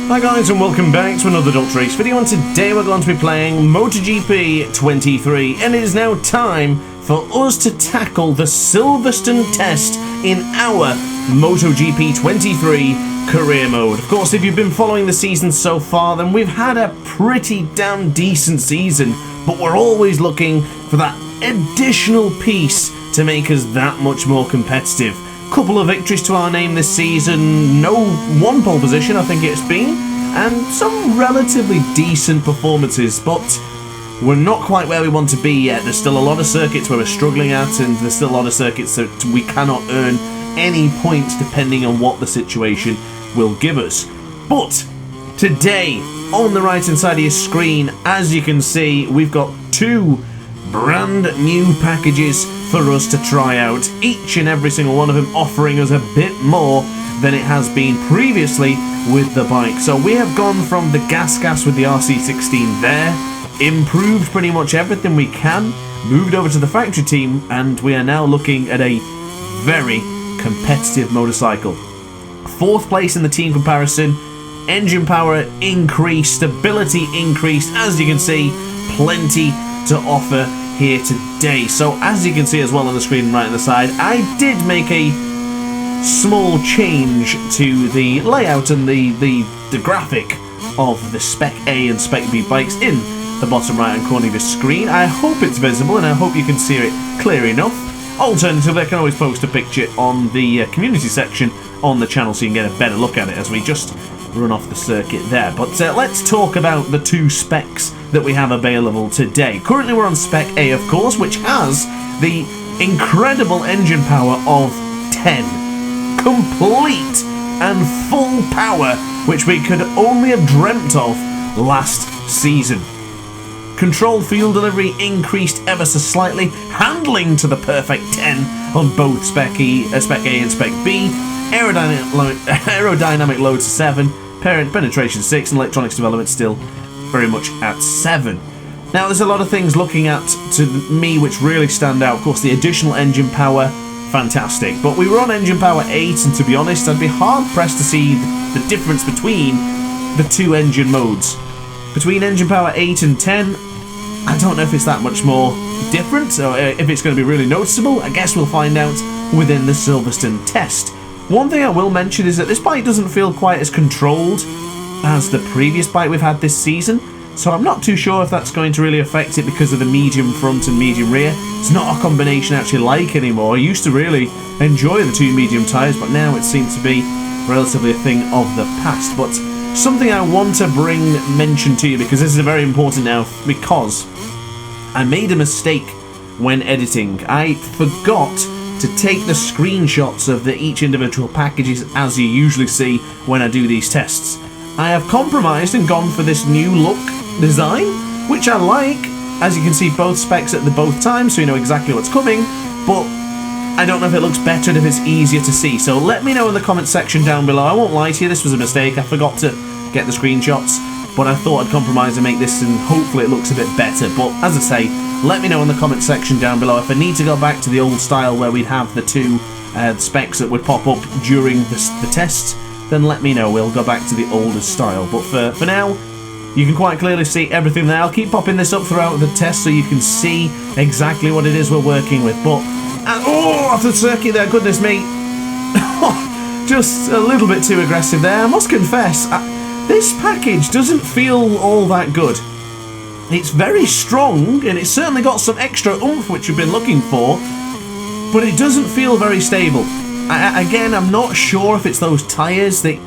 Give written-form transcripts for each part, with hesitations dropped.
Hi guys, and welcome back to another DrAce video, and today we're going to be playing MotoGP 23, and it is now time for us to tackle the Silverstone test in our MotoGP 23 career mode. Of course, if you've been following the season so far, then we've had a pretty damn decent season, but we're always looking for that additional piece to make us that much more competitive. Couple of victories to our name this season, one pole position I think it's been, and some relatively decent performances, but we're not quite where we want to be yet. There's still a lot of circuits where we're struggling at, and there's still a lot of circuits that we cannot earn any points depending on what the situation will give us. But today, on the right hand side of your screen, as you can see, we've got two brand new packages for us to try out, each and every single one of them offering us a bit more than it has been previously with the bike. So we have gone from the gas with the RC16 there, improved pretty much everything we can, moved over to the factory team, and we are now looking at a very competitive motorcycle. 4th place in the team comparison, engine power increased, stability increased, as you can see, plenty to offer here today. So as you can see as well on the screen right on the side, I did make a small change to the layout and the graphic of the Spec A and Spec B bikes in the bottom right hand corner of your screen. I hope it's visible and I hope you can see it clear enough. Alternatively, I can always post a picture on the community section on the channel so you can get a better look at it as we just run off the circuit there. But let's talk about the two specs that we have available today. Currently we're on Spec A, of course, which has the incredible engine power of 10. Complete and full power, which we could only have dreamt of last season. Control fuel delivery increased ever so slightly, handling to the perfect 10 on both Spec A and Spec B, aerodynamic load to 7, penetration 6, and electronics development still very much at 7. Now there's a lot of things looking at to me which really stand out. Of course, the additional engine power, fantastic, but we were on engine power 8, and to be honest I'd be hard pressed to see the difference between the two engine modes. Between engine power 8 and 10, I don't know if it's that much more different, or if it's going to be really noticeable. I guess we'll find out within the Silverstone test. One thing I will mention is that this bike doesn't feel quite as controlled as the previous bike we've had this season, so I'm not too sure if that's going to really affect it because of the medium front and medium rear. It's not a combination I actually like anymore. I used to really enjoy the two medium tyres, but now it seems to be relatively a thing of the past. But something I want to mention to you, because this is very important now, because I made a mistake when editing. I forgot to take the screenshots of each individual packages as you usually see when I do these tests. I have compromised and gone for this new look design, which I like. As you can see, both specs at both times, so you know exactly what's coming, but I don't know if it looks better and if it's easier to see. So let me know in the comment section down below. I won't lie to you, this was a mistake. I forgot to get the screenshots, but I thought I'd compromise and make this, and hopefully it looks a bit better. But as I say, let me know in the comment section down below if I need to go back to the old style where we'd have the two specs that would pop up during the tests. Then let me know, we'll go back to the older style. But for now, you can quite clearly see everything there. I'll keep popping this up throughout the test so you can see exactly what it is we're working with. But, off the circuit there, goodness me. Just a little bit too aggressive there. I must confess, this package doesn't feel all that good. It's very strong, and it's certainly got some extra oomph which you've been looking for, but it doesn't feel very stable. Again, I'm not sure if it's those tyres. The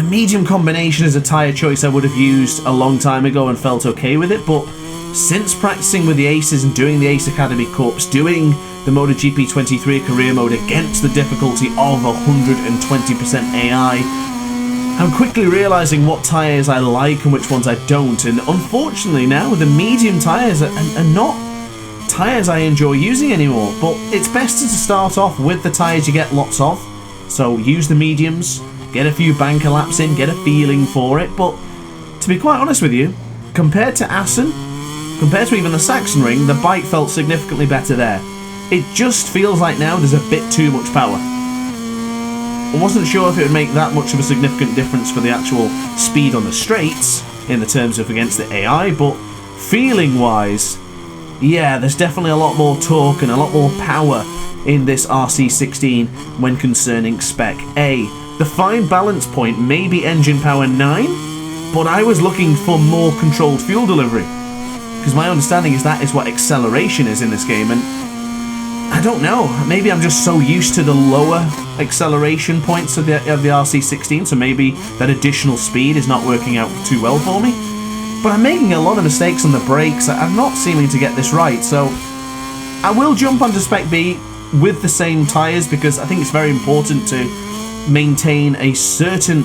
medium combination is a tyre choice I would have used a long time ago and felt okay with it, but since practicing with the Aces and doing the Ace Academy Cups, doing the MotoGP 23 career mode against the difficulty of 120% AI, I'm quickly realising what tyres I like and which ones I don't, and unfortunately now the medium tyres are not tyres I enjoy using anymore. But it's best to start off with the tyres you get lots of, so use the mediums, get a few banker laps in, get a feeling for it. But to be quite honest with you, compared to Assen, compared to even the Sachsenring, the bike felt significantly better there. It just feels like now there's a bit too much power. I wasn't sure if it would make that much of a significant difference for the actual speed on the straights in the terms of against the AI, but feeling-wise, yeah, there's definitely a lot more torque and a lot more power in this RC16 when concerning Spec A. The fine balance point may be engine power 9, but I was looking for more controlled fuel delivery, because my understanding is that is what acceleration is in this game, and I don't know, maybe I'm just so used to the lower acceleration points of the RC16, so maybe that additional speed is not working out too well for me. But I'm making a lot of mistakes on the brakes. I'm not seeming to get this right, so I will jump onto Spec B with the same tyres, because I think it's very important to maintain a certain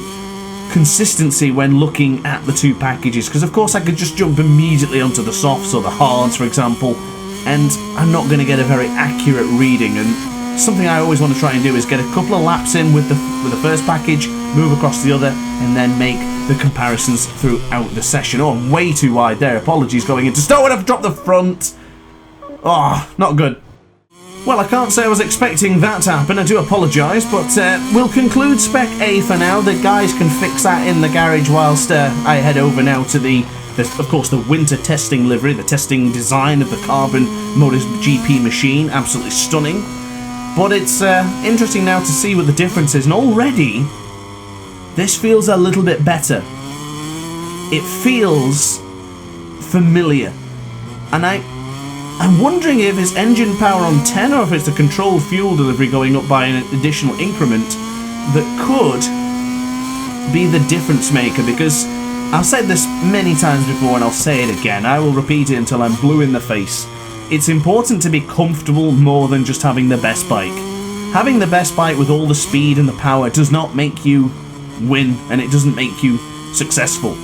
consistency when looking at the two packages, because of course I could just jump immediately onto the softs or the hards, for example, and I'm not going to get a very accurate reading. And something I always want to try and do is get a couple of laps in with the first package, move across the other, and then make the comparisons throughout the session. Oh, I'm way too wide there. Apologies going into stone. I've dropped the front. Oh, not good. Well, I can't say I was expecting that to happen. I do apologise, but we'll conclude Spec A for now. The guys can fix that in the garage whilst I head over now to of course, the winter testing livery, the testing design of the carbon MotoGP machine. Absolutely stunning. But it's interesting now to see what the difference is. And already, this feels a little bit better. It feels familiar. And I'm wondering if it's engine power on 10 or if it's the controlled fuel delivery going up by an additional increment that could be the difference maker, because I've said this many times before and I'll say it again. I will repeat it until I'm blue in the face. It's important to be comfortable more than just having the best bike. Having the best bike with all the speed and the power does not make you win, and it doesn't make you successful.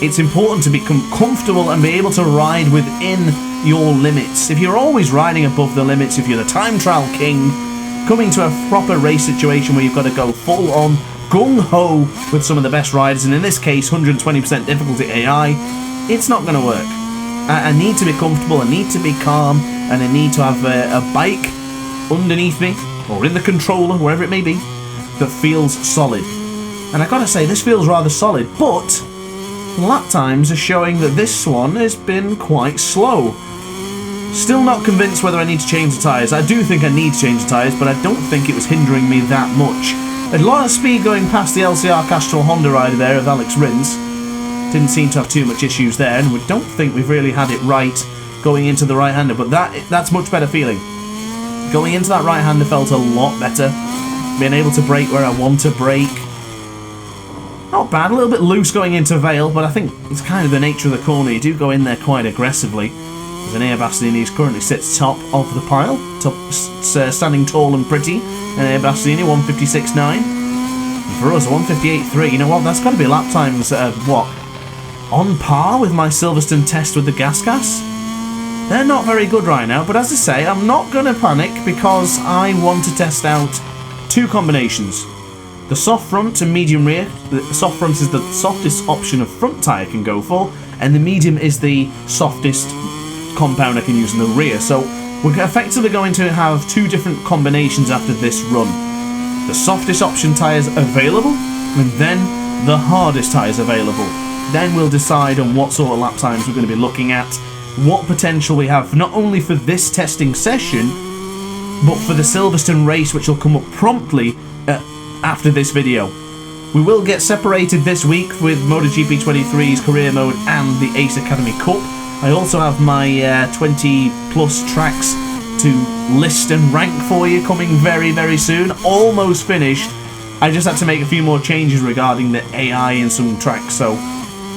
It's important to become comfortable and be able to ride within your limits. If you're always riding above the limits, if you're the time trial king, coming to a proper race situation where you've got to go full on gung-ho with some of the best riders, and in this case 120% difficulty AI, it's not going to work. I need to be comfortable, I need to be calm, and I need to have a bike underneath me, or in the controller, wherever it may be, that feels solid. And I gotta say, this feels rather solid, but lap times are showing that this one has been quite slow. Still not convinced whether I need to change the tyres. I do think I need to change the tyres, but I don't think it was hindering me that much. A lot of speed going past the LCR Castrol Honda rider there of Alex Rins. Didn't seem to have too much issues there, and we don't think we've really had it right going into the right-hander, but that's much better feeling. Going into that right-hander felt a lot better. Being able to brake where I want to brake. Not bad, a little bit loose going into Vale, but I think it's kind of the nature of the corner. You do go in there quite aggressively. Zenea Bastianini currently sits top of the pile, standing tall and pretty. Zenea Bastianini 156.9. And for us, 158.3. You know what? That's got to be lap times what? On par with my Silverstone test with the gas. They're not very good right now, but as I say, I'm not going to panic because I want to test out two combinations. The soft front and medium rear. The soft front is the softest option a front tyre can go for, and the medium is the softest compound I can use in the rear. So we're effectively going to have two different combinations after this run. The softest option tyres available, and then the hardest tyres available. Then we'll decide on what sort of lap times we're going to be looking at, what potential we have, not only for this testing session, but for the Silverstone race, which will come up promptly after this video. We will get separated this week with MotoGP 23's career mode and the Ace Academy Cup. I also have my 20 plus tracks to list and rank for you coming very, very soon. Almost finished. I just had to make a few more changes regarding the AI in some tracks, so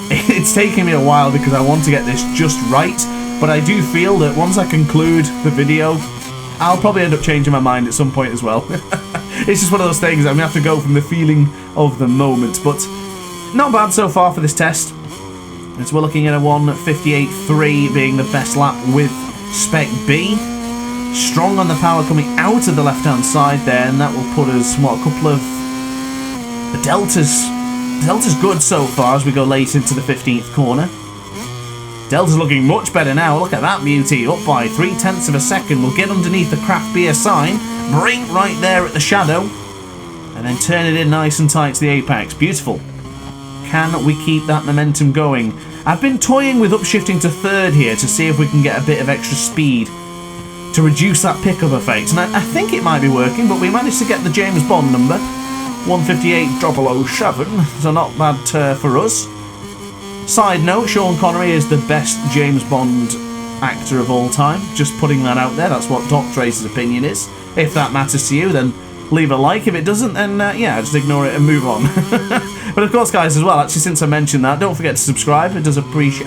it's taken me a while because I want to get this just right, but I do feel that once I conclude the video, I'll probably end up changing my mind at some point as well. It's just one of those things, I'm going to have to go from the feeling of the moment, but not bad so far for this test. As we're looking at a 158.3 being the best lap with Spec B. Strong on the power coming out of the left-hand side there, and that will put us, what, a couple of... The Delta's good so far as we go late into the 15th corner. Delta's looking much better now. Look at that beauty. Up by 0.3 of a second. We'll get underneath the craft beer sign. Brake right there at the shadow. And then turn it in nice and tight to the apex. Beautiful. Can we keep that momentum going? I've been toying with upshifting to third here to see if we can get a bit of extra speed to reduce that pickup effect. And I think it might be working, but we managed to get the James Bond number. 158.007, so not bad for us. Side note, Sean Connery is the best James Bond actor of all time. Just putting that out there, that's what DrAce's opinion is. If that matters to you, then leave a like. If it doesn't, then yeah, just ignore it and move on. But of course, guys, as well, actually, since I mentioned that, don't forget to subscribe. I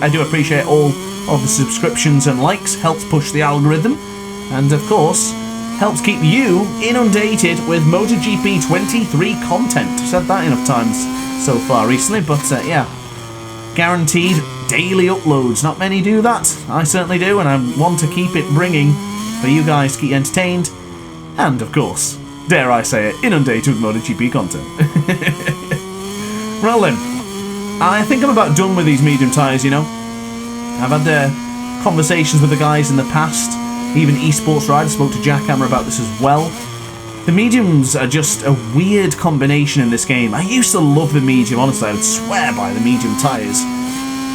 do appreciate all of the subscriptions and likes. Helps push the algorithm. And of course, helps keep you inundated with MotoGP 23 content. I've said that enough times so far recently, but yeah. Guaranteed daily uploads. Not many do that. I certainly do, and I want to keep it bringing for you guys to keep entertained. And of course, dare I say it, inundated with MotoGP content. Well then, I think I'm about done with these medium tyres, you know. I've had conversations with the guys in the past, even esports riders, spoke to Jackhammer about this as well. The mediums are just a weird combination in this game. I used to love the medium, honestly, I would swear by the medium tyres.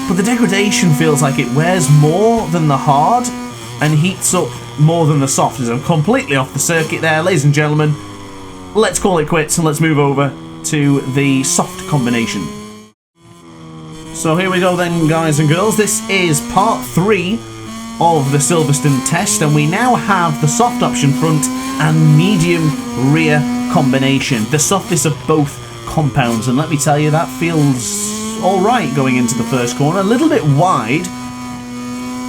But the degradation feels like it wears more than the hard and heats up more than the soft. As I'm completely off the circuit there, ladies and gentlemen. Let's call it quits and let's move over to the soft combination. So here we go then, guys and girls. This is part 3 of the Silverstone test, and we now have the soft option front and medium rear combination. The softest of both compounds, and let me tell you, that feels alright going into the first corner. A little bit wide,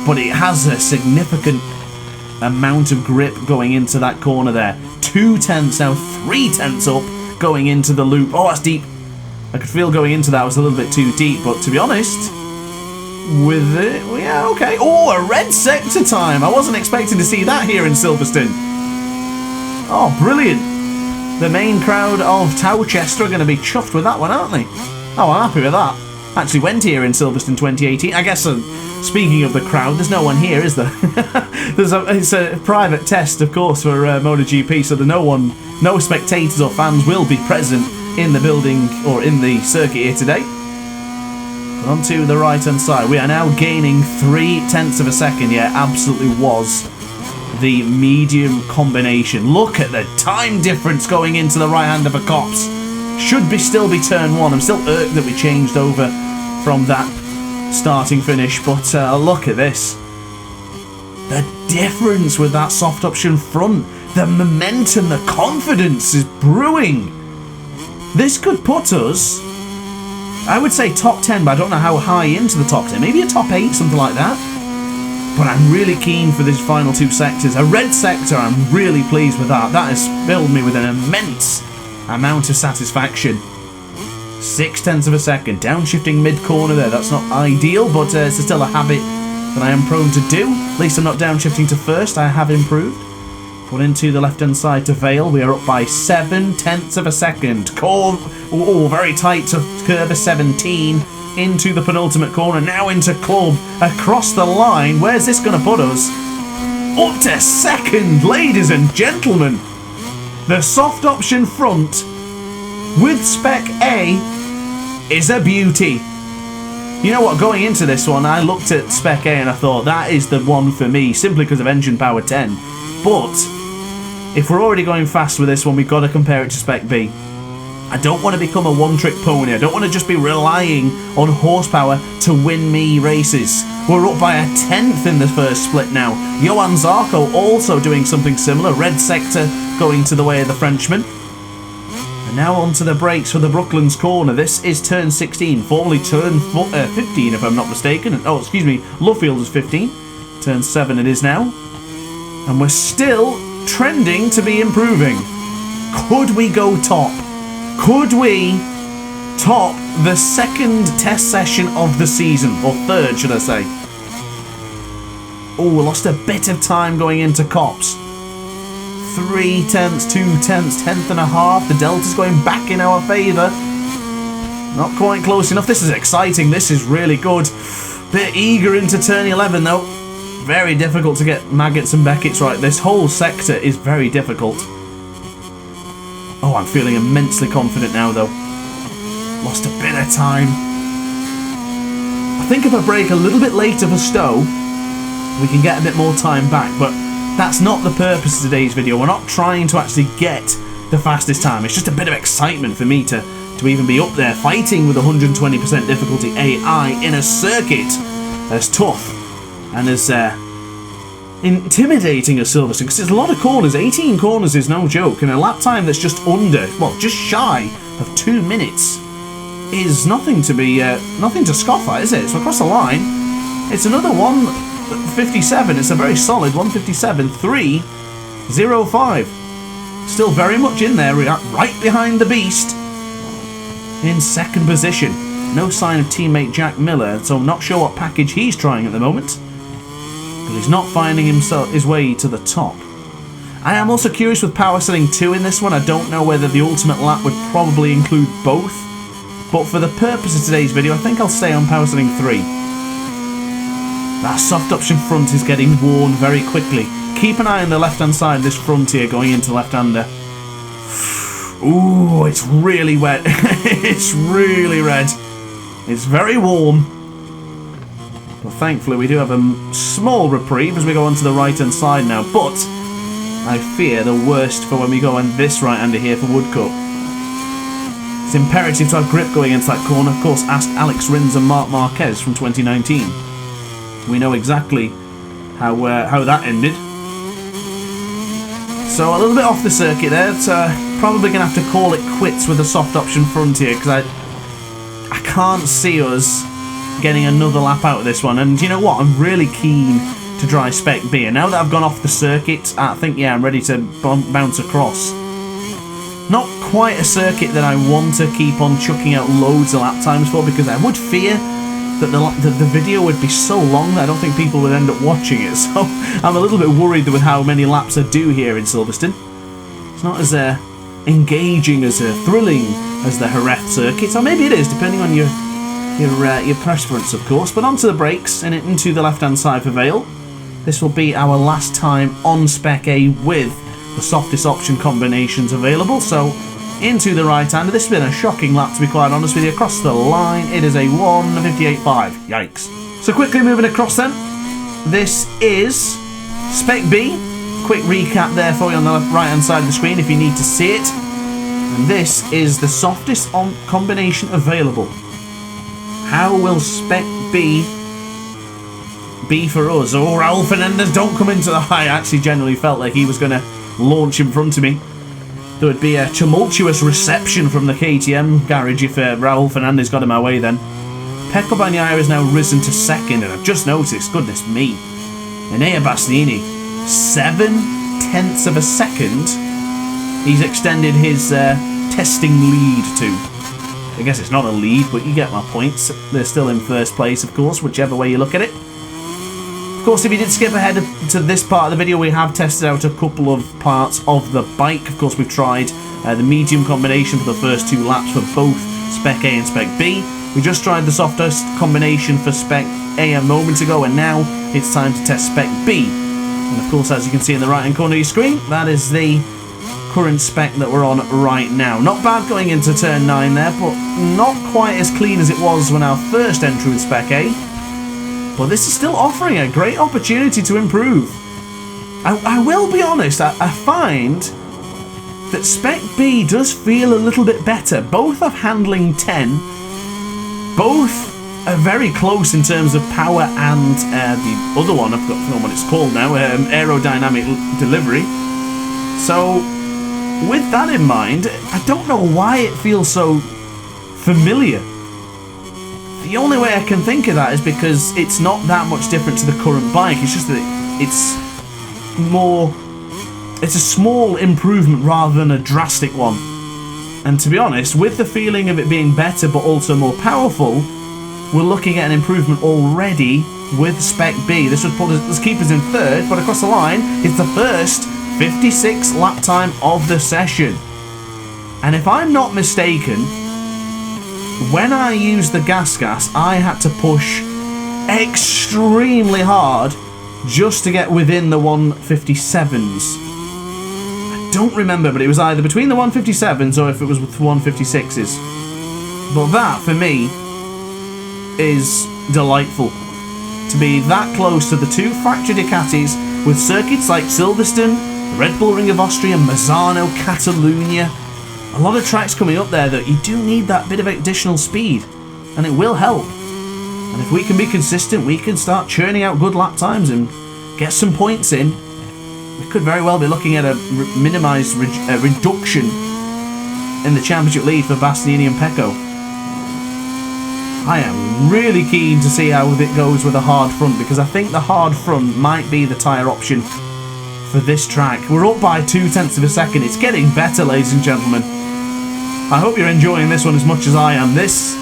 but it has a significant amount of grip going into that corner there. 2 tenths, now 3 tenths up going into the loop. Oh, that's deep. I could feel going into that was a little bit too deep, but to be honest, with it, yeah, okay. Oh, a red sector time. I wasn't expecting to see that here in Silverstone. Oh, brilliant. The main crowd of Towchester are going to be chuffed with that one, aren't they? Oh, I'm happy with that. Actually went here in Silverstone 2018. I guess, speaking of the crowd, there's no one here, is there? It's a private test, of course, for MotoGP, so no spectators or fans will be present in the building or in the circuit here today. But onto the right-hand side, we are now gaining 3 tenths of a second. Yeah, absolutely was the medium combination. Look at the time difference going into the right hand of a Cops. Should still be turn 1. I'm still irked that we changed over from that starting finish, but look at this. The difference with that soft option front, the momentum, the confidence is brewing. This could put us, I would say top 10, but I don't know how high into the top 10. Maybe a top 8, something like that. But I'm really keen for these final 2 sectors. A red sector, I'm really pleased with that. That has filled me with an immense amount of satisfaction. 6 tenths of a second, downshifting mid-corner there. That's not ideal, but it's still a habit that I am prone to do. At least I'm not downshifting to first. I have improved. Put into the left-hand side to Vale. We are up by 7 tenths of a second. Oh, very tight to curve 17. Into the penultimate corner. Now into Club. Across the line. Where's this going to put us? Up to second, ladies and gentlemen. The soft option front with Spec A is a beauty. You know what, going into this one, I looked at Spec A and I thought, that is the one for me, simply because of engine power 10. But if we're already going fast with this one, we've got to compare it to Spec B. I don't want to become a one-trick pony. I don't want to just be relying on horsepower to win me races. We're up by a 10th in the first split now. Johan Zarco also doing something similar. Red sector going to the way of the Frenchman. And now onto the brakes for the Brooklands corner. This is turn 16, formerly turn 15 if I'm not mistaken. Oh, excuse me, Lovefield is 15. Turn 7 it is now. And we're still trending to be improving. Could we go top? Could we top the second test session of the season? Or third, should I say. Oh, we lost a bit of time going into Cops. 3 tenths, 2 tenths, 10th and a half. The delta's going back in our favour. Not quite close enough. This is exciting. This is really good. Bit eager into turn 11 though. Very difficult to get Maggots and Beckett's right. This whole sector is very difficult. Oh, I'm feeling immensely confident now, though. Lost a bit of time. I think if I brake a little bit later for Stowe, we can get a bit more time back, but that's not the purpose of today's video. We're not trying to actually get the fastest time. It's just a bit of excitement for me to even be up there fighting with 120% difficulty AI in a circuit as tough and as intimidating as Silverstone, because it's a lot of corners. 18 corners is no joke, and a lap time that's just under, well, just shy of 2 minutes is nothing to be, nothing to scoff at, is it? So across the line, it's another 1:57. It's a very solid 1:57.305. Still very much in there, right behind the beast. In second position. No sign of teammate Jack Miller, so I'm not sure what package he's trying at the moment. But he's not finding his way to the top. I am also curious with power setting 2 in this one. I don't know whether the ultimate lap would probably include both. But for the purpose of today's video, I think I'll stay on power setting 3. That soft option front is getting worn very quickly. Keep an eye on the left-hand side of this front here going into left-hander. Ooh, it's really wet. It's really red. It's very warm. But thankfully we do have a small reprieve as we go onto the right-hand side now. But I fear the worst for when we go on this right-hander here for Woodcote. It's imperative to have grip going into that corner. Of course, ask Alex Rins and Marc Marquez from 2019. We know exactly how that ended. So a little bit off the circuit there. It's probably going to have to call it quits with the soft option front here, because I can't see us getting another lap out of this one. And you know what? I'm really keen to try Spec B. And now that I've gone off the circuit, I think, yeah, I'm ready to bounce across. Not quite a circuit that I want to keep on chucking out loads of lap times for, because I would fear that the video would be so long that I don't think people would end up watching it. So I'm a little bit worried with how many laps I do here in Silverstone. It's not as engaging, as thrilling as the Jerez circuit, or maybe it is, depending on your preference, of course. But onto the brakes and into the left-hand side for Vale. This will be our last time on Spec A with the softest option combinations available. So into the right-hander. This has been a shocking lap, to be quite honest with you. Across the line, it is a 1:58.5. Yikes. So quickly moving across then. This is Spec B. Quick recap there for you on the right-hand side of the screen if you need to see it. And this is the softest combination available. How will Spec B be for us? Oh, Raul Fernandez, don't come into the... I actually genuinely felt like he was going to launch in front of me. There would be a tumultuous reception from the KTM garage if Raul Fernandez got in my way then. Pecco Bagnaia has now risen to second, and I've just noticed, goodness me, Enea Bastianini, 0.7 of a second, he's extended his testing lead to. I guess it's not a lead, but you get my points. They're still in first place, of course, whichever way you look at it. Of course, if you did skip ahead to this part of the video, we have tested out a couple of parts of the bike. Of course, we've tried the medium combination for the first 2 laps for both Spec A and Spec B. We just tried the softest combination for Spec A a moment ago, and now it's time to test Spec B. And of course, as you can see in the right-hand corner of your screen, that is the current spec that we're on right now. Not bad going into turn 9 there, but not quite as clean as it was when our first entry with Spec A. But this is still offering a great opportunity to improve. I will be honest, I find that Spec B does feel a little bit better. Both have handling 10. Both are very close in terms of power and the other one, I've forgotten what it's called now, aerodynamic delivery. So with that in mind, I don't know why it feels so familiar. The only way I can think of that is because it's not that much different to the current bike. It's just that it's a small improvement rather than a drastic one. And to be honest, with the feeling of it being better but also more powerful, we're looking at an improvement already with Spec B. This would keep us in third, but across the line, it's the first 56 lap time of the session. And if I'm not mistaken, when I used the gas, I had to push extremely hard just to get within the 157s. I don't remember, but it was either between the 157s or if it was with 156s. But that, for me, is delightful. To be that close to the two factory Ducatis with circuits like Silverstone, Red Bull Ring of Austria, Mazzano, Catalunya. A lot of tracks coming up there that you do need that bit of additional speed, and it will help. And if we can be consistent, we can start churning out good lap times and get some points in. We could very well be looking at a minimised reduction in the championship lead for Bastianini and Pecco. I am really keen to see how it goes with a hard front, because I think the hard front might be the tyre option for this track. We're up by 0.2 of a second. It's getting better, ladies and gentlemen. I hope you're enjoying this one as much as I am. This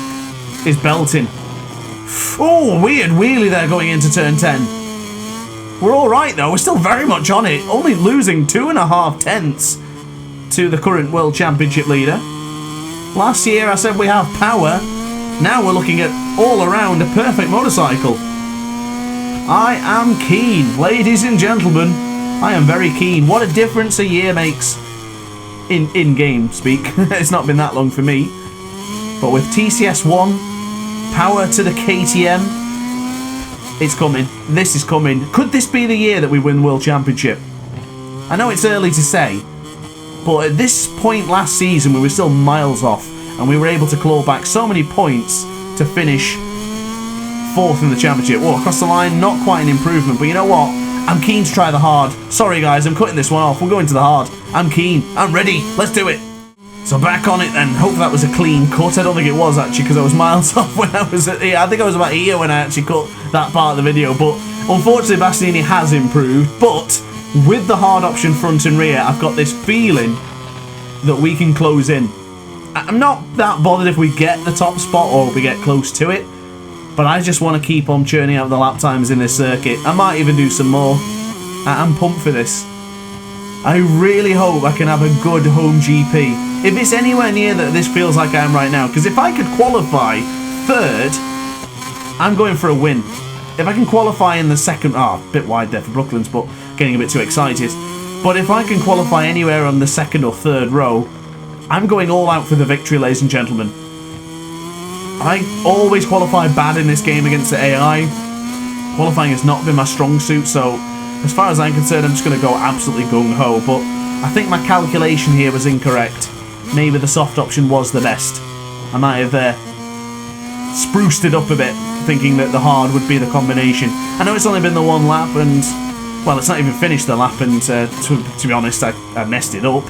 is belting. Oh, weird wheelie there going into turn 10. We're alright though, we're still very much on it. Only losing 2.5 tenths to the current World Championship leader. Last year I said we have power. Now we're looking at all around a perfect motorcycle. I am keen, ladies and gentlemen. I am very keen. What a difference a year makes in game speak. It's not been that long for me. But with TCS 1, power to the KTM, it's coming. This is coming. Could this be the year that we win the World Championship? I know it's early to say, but at this point last season we were still miles off, and we were able to claw back so many points to finish 4th in the championship. Whoa, across the line, not quite an improvement, but you know what? I'm keen to try the hard. Sorry guys, I'm cutting this one off. We're going to the hard. I'm keen. I'm ready. Let's do it. So back on it then. Hope that was a clean cut. I don't think it was actually, because I was miles off when I was at here. I think I was about here when I actually cut that part of the video. But unfortunately, Bastianini has improved. But with the hard option front and rear, I've got this feeling that we can close in. I'm not that bothered if we get the top spot or we get close to it, but I just want to keep on churning out the lap times in this circuit. I might even do some more. I'm pumped for this. I really hope I can have a good home GP. If it's anywhere near that this feels like I am right now, because if I could qualify 3rd, I'm going for a win. If I can qualify in the 2nd, a bit wide there for Brooklands, but getting a bit too excited. But if I can qualify anywhere on the 2nd or 3rd row, I'm going all out for the victory, ladies and gentlemen. I always qualify bad in this game against the AI. Qualifying has not been my strong suit, so as far as I'm concerned, I'm just going to go absolutely gung-ho. But I think my calculation here was incorrect. Maybe the soft option was the best. I might have spruced it up a bit, thinking that the hard would be the combination. I know it's only been the one lap, and well, it's not even finished the lap, and to be honest, I messed it up.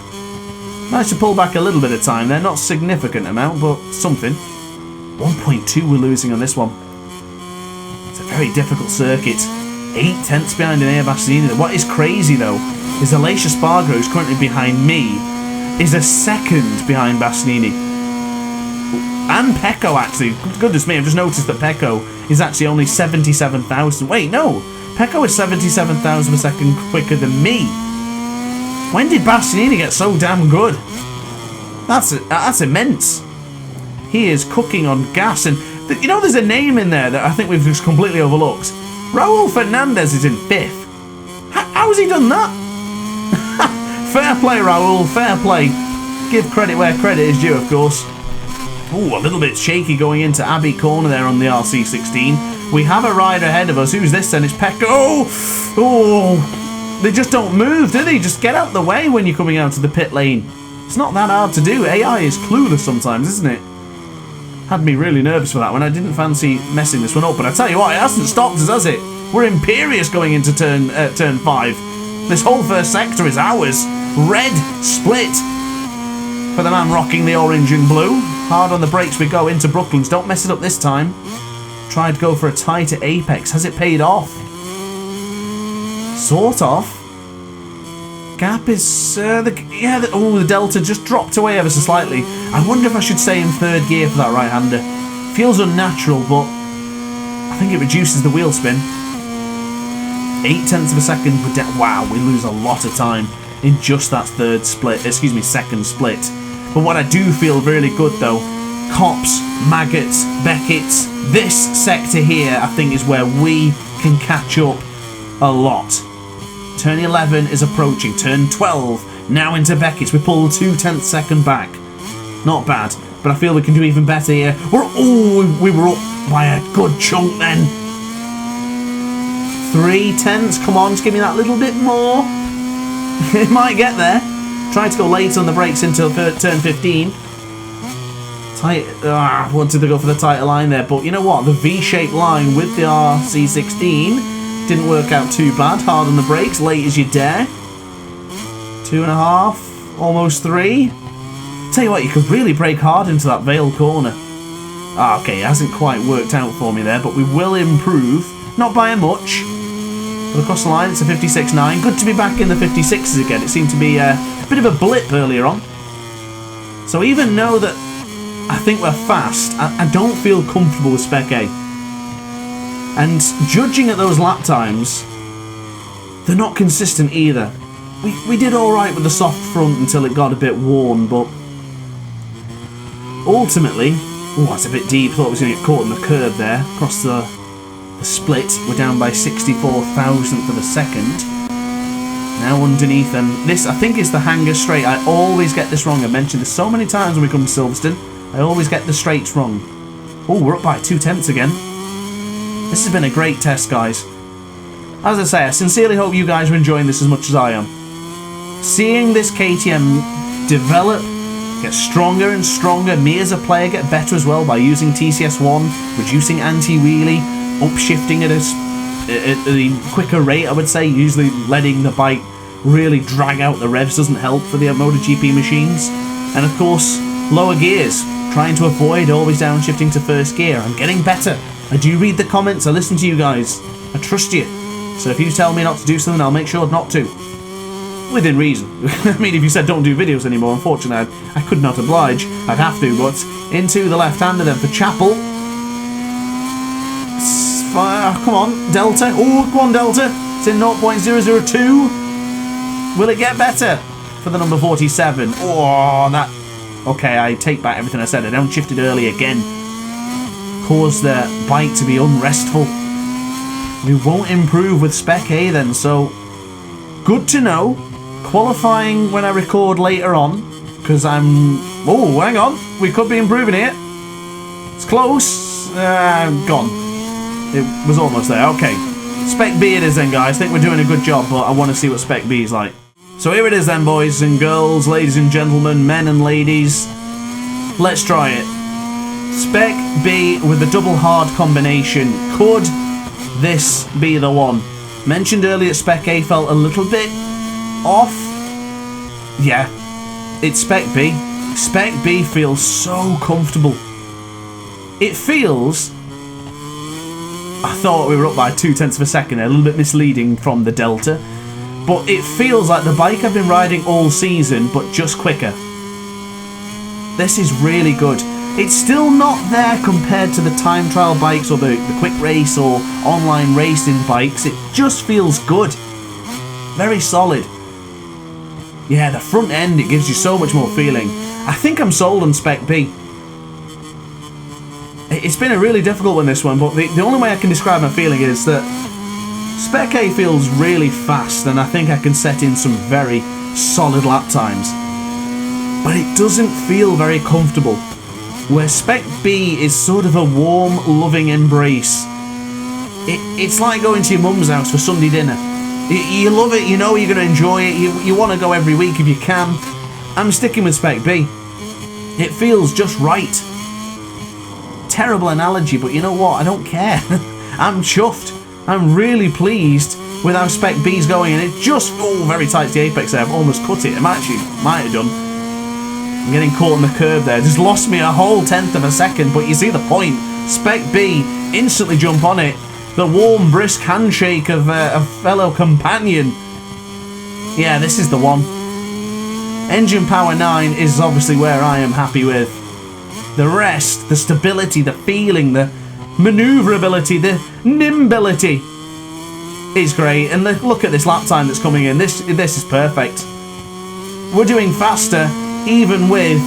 Managed to pull back a little bit of time there, not a significant amount, but something. 1.2 we're losing on this one. It's a very difficult circuit. 8 tenths behind an Air Bastianini. What is crazy though is Aleix Espargaro, who's currently behind me, is a 2nd behind Bastianini. And Pecco actually. Goodness me, I've just noticed that Pecco is actually only 77,000. Wait, no. Pecco is 77,000 a second quicker than me. When did Bastianini get so damn good? That's immense. He is cooking on gas, and you know there's a name in there that I think we've just completely overlooked. Raul Fernandez is in 5th. How has he done that? Fair play, Raul, fair play. Give credit where credit is due, of course. Ooh, a little bit shaky going into Abbey Corner there on the RC16. We have a rider ahead of us. Who's this then? It's Pecco. Oh, they just don't move, do they? Just get out the way when you're coming out of the pit lane. It's not that hard to do. AI is clueless sometimes, isn't it? Had me really nervous for that one. I didn't fancy messing this one up, but I tell you what, it hasn't stopped us, has it? We're imperious going into turn 5. This whole first sector is ours. Red split for the man rocking the orange and blue. Hard on the brakes we go into Brooklands. Don't mess it up this time. Tried to go for a tighter apex. Has it paid off? Sort of. Gap is the delta just dropped away ever so slightly. I wonder if I should stay in 3rd gear for that right-hander. Feels unnatural, but I think it reduces the wheel spin. 8 tenths of a second. Wow, we lose a lot of time in just that 2nd split. But what I do feel really good though, Copse, Maggots, Beckett's, this sector here I think is where we can catch up a lot. Turn 11 is approaching. Turn 12 Now into Beckett's. We pull 2/10 second back. Not bad, but I feel we can do even better here. We were up by a good chunk then. 3/10. Come on, just give me that little bit more. It might get there. Tried to go late on the brakes into turn 15. Tight. Wanted to go for the tighter line there, but you know what? The V-shaped line with the RC16 didn't work out too bad. Hard on the brakes, late as you dare. 2.5, almost 3. Tell you what, you could really brake hard into that Vale corner. Okay, it hasn't quite worked out for me there, but we will improve. Not by much. But across the line, it's a 56.9. Good to be back in the 56s again. It seemed to be a bit of a blip earlier on. So even though that I think we're fast, I don't feel comfortable with Spec A. And judging at those lap times, they're not consistent either. We did alright with the soft front until it got a bit worn, but ultimately, that's a bit deep. Thought I was going to get caught in the curb there. Across the split, we're down by 64,000th of a second. Now underneath, and this I think is the hanger straight. I always get this wrong. I mentioned this so many times when we come to Silverstone. I always get the straights wrong. We're up by 2/10 again. This has been a great test, guys. As I say, I sincerely hope you guys are enjoying this as much as I am. Seeing this KTM develop, get stronger and stronger, me as a player get better as well by using TCS1, reducing anti-wheelie, upshifting at a quicker rate, I would say. Usually letting the bike really drag out the revs doesn't help for the MotoGP machines. And of course, lower gears, trying to avoid always downshifting to first gear. I'm getting better. I do read the comments, I listen to you guys. I trust you. So if you tell me not to do something, I'll make sure not to. Within reason. I mean, if you said don't do videos anymore, unfortunately, I could not oblige. I'd have to, but into the left-hander then for Chapel. Come on, Delta. Oh, come on, Delta. It's in 0.002. Will it get better for the number 47? Oh, that... Okay, I take back everything I said. I downshifted early again. Caused the bike to be unrestful. We won't improve with Spec A then, so... Good to know. Qualifying when I record later on, because I'm... Oh, hang on. We could be improving here. It's close. Gone. It was almost there. Okay. Spec B it is then, guys. I think we're doing a good job, but I want to see what Spec B is like. So here it is then, boys and girls, ladies and gentlemen, men and ladies. Let's try it. Spec B with the double hard combination. Could this be the one? Mentioned earlier Spec A felt a little bit off. Yeah, it's Spec B. Spec B feels so comfortable. It feels... I thought we were up by 0.2 of a second there, a little bit misleading from the Delta. But it feels like the bike I've been riding all season, but just quicker. This is really good. It's still not there compared to the time trial bikes or the quick race or online racing bikes. It just feels good. Very solid. Yeah, the front end, it gives you so much more feeling. I think I'm sold on Spec B. It's been a really difficult one, this one, but the only way I can describe my feeling is that Spec A feels really fast, and I think I can set in some very solid lap times. But it doesn't feel very comfortable. Where Spec B is sort of a warm, loving embrace. It's like going to your mum's house for Sunday dinner. You love it, you know you're going to enjoy it, you want to go every week if you can. I'm sticking with Spec B. It feels just right. Terrible analogy, but you know what? I don't care. I'm chuffed. I'm really pleased with how Spec B's going, and it just... Oh, very tight to the apex there. I've almost cut it. Might have done. I'm getting caught on the curb there. Just lost me a whole 1/10 of a second, but you see the point. Spec B, instantly jump on it. The warm, brisk handshake of a fellow companion. Yeah, this is the one. Engine power 9 is obviously where I am happy with. The rest, the stability, the feeling, the manoeuvrability, the nimbility is great. And look at this lap time that's coming in. This is perfect. We're doing faster, even with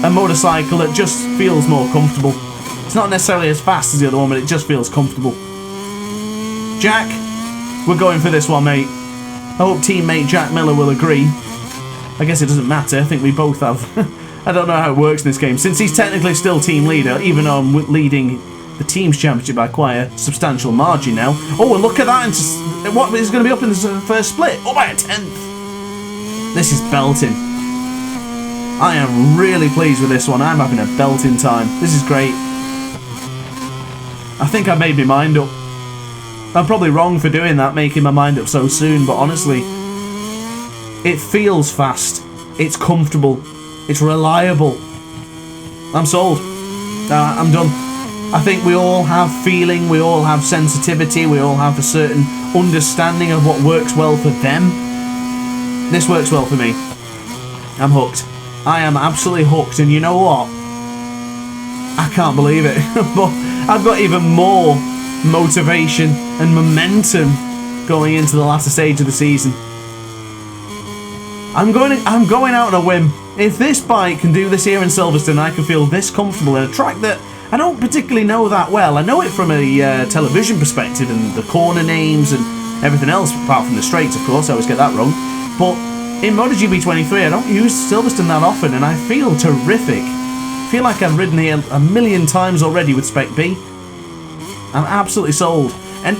a motorcycle that just feels more comfortable. It's not necessarily as fast as the other one, but it just feels comfortable. Jack, we're going for this one, mate. I hope teammate Jack Miller will agree. I guess it doesn't matter. I think we both have. I don't know how it works in this game. Since he's technically still team leader, even though I'm leading the team's championship by quite a substantial margin now. Oh, and look at that. What is going to be up in this first split? Oh, by a 10th. This is belting. I am really pleased with this one. I'm having a belting time. This is great. I think I made my mind up. I'm probably wrong for doing that, making my mind up so soon, but honestly, it feels fast. It's comfortable. It's reliable. I'm sold. I'm done. I think we all have feeling, we all have sensitivity, we all have a certain understanding of what works well for them. This works well for me. I'm hooked. I am absolutely hooked, and you know what? I can't believe it. But I've got even more motivation and momentum going into the latter stage of the season. I'm going out on a whim. If this bike can do this here in Silverstone, I can feel this comfortable in a track that I don't particularly know that well. I know it from a television perspective and the corner names and everything else, apart from the straights, of course. I always get that wrong. But in MotoGP 23, I don't use Silverstone that often, and I feel terrific. I feel like I've ridden here a million times already with Spec B. I'm absolutely sold. And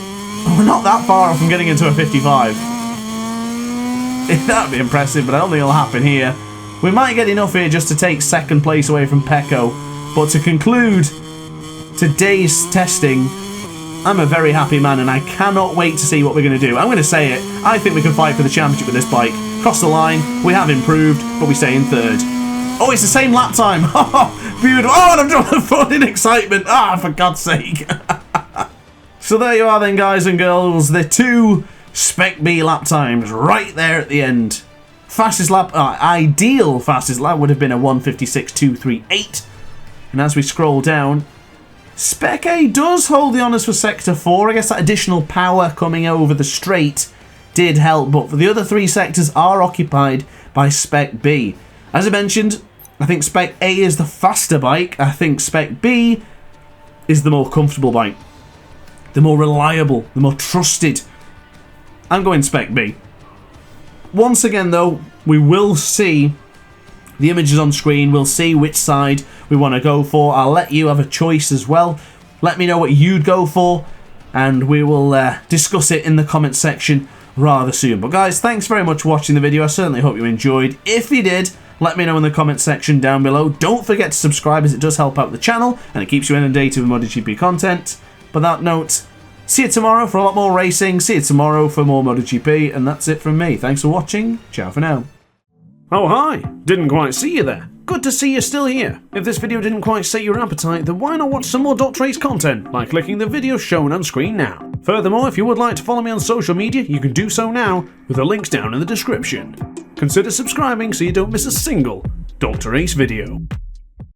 we're not that far off from getting into a 55. That'd be impressive, but I don't think it'll happen here. We might get enough here just to take second place away from Pecco. But to conclude today's testing, I'm a very happy man, and I cannot wait to see what we're going to do. I'm going to say it. I think we can fight for the championship with this bike. Cross the line. We have improved, but we stay in third. Oh, it's the same lap time. Oh, beautiful. Oh, and I'm doing the fun in excitement. Ah, for God's sake. So there you are then, guys and girls. The two Spec B lap times right there at the end. Fastest lap, ideal fastest lap would have been a 1:56.238. And as we scroll down, Spec A does hold the honours for Sector 4. I guess that additional power coming over the straight did help, but for the other three sectors are occupied by Spec B. As I mentioned, I think Spec A is the faster bike. I think Spec B is the more comfortable bike. The more reliable, the more trusted. I'm going Spec B. Once again, though, we will see the images on screen. We'll see which side we want to go for. I'll let you have a choice as well. Let me know what you'd go for, and we will discuss it in the comments section rather soon. But guys, thanks very much for watching the video. I certainly hope you enjoyed. If you did, let me know in the comments section down below. Don't forget to subscribe, as it does help out the channel and it keeps you inundated with MotoGP content. But that note, see you tomorrow for a lot more racing. See you tomorrow for more MotoGP, and that's it from me. Thanks for watching. Ciao for now. Oh hi, didn't quite see you there. Good to see you're still here. If this video didn't quite sate your appetite, then why not watch some more DrAce content by clicking the video shown on screen now. Furthermore, if you would like to follow me on social media, you can do so now with the links down in the description. Consider subscribing so you don't miss a single DrAce video.